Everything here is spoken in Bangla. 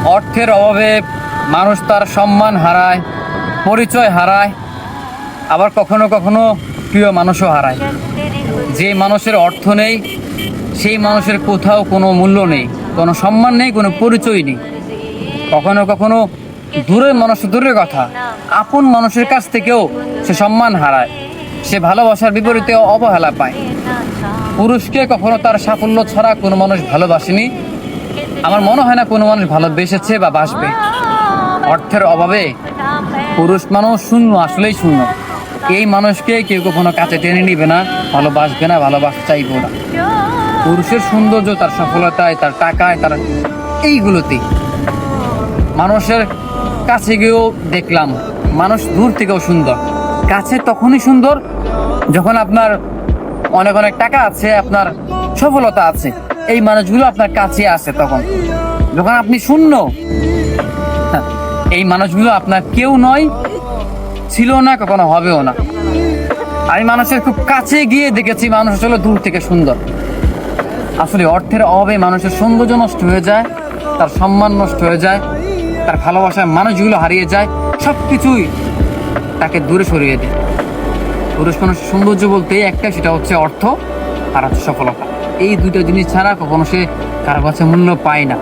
অর্থের অভাবে মানুষ তার সম্মান হারায়, পরিচয় হারায়, আবার কখনো কখনো প্রিয় মানুষও হারায়। যে মানুষের অর্থ নেই সেই মানুষের কোথাও কোনো মূল্য নেই, কোনো সম্মান নেই, কোনো পরিচয় নেই। কখনো কখনো দূরের মানুষ দূরের কথা, আপন মানুষের কাছ থেকেও সে সম্মান হারায়, সে ভালোবাসার বিপরীতে অবহেলা পায়। পুরুষকে কখনো তার সাফল্য ছাড়া কোনো মানুষ ভালোবাসেনি, আমার মনে হয় না কোনো মানুষ ভালোবেসেছে বা বাসবে। অর্থের অভাবে পুরুষ মানুষ শূন্য, আসলেই শূন্য। এই মানুষকে কেউ কখনো কাছে টেনে নিবে না, ভালোবাসবে না, ভালোবাসতে চাইবো না। পুরুষের সৌন্দর্য তার সফলতায়, তার টাকায়, তার এইগুলোতেই। মানুষের কাছে গিয়েও দেখলাম মানুষ দূর থেকেও সুন্দর, কাছে তখনই সুন্দর যখন আপনার অনেক অনেক টাকা আছে, আপনার সফলতা আছে, এই মানুষগুলো আপনার কাছে আসে। তখন যখন আপনি শূন্য, এই মানুষগুলো আপনার কেউ নয়, ছিল না, কখনো হবেও না। আমি মানুষের খুব কাছে গিয়ে দেখেছি মানুষ আসলে দূর থেকে সুন্দর। আসলে অর্থের অভাবে মানুষের সৌন্দর্য নষ্ট হয়ে যায়, তার সম্মান নষ্ট হয়ে যায়, তার ভালোবাসার মানুষগুলো হারিয়ে যায়, সব কিছুই তাকে দূরে সরিয়ে দেয়। পুরুষ মানুষের সৌন্দর্য বলতে একটা, সেটা হচ্ছে অর্থ আর হচ্ছে সফলতা। এই দুটো জিনিস ছাড়া কখনো সে কারো কাছে মূল্য পায় না।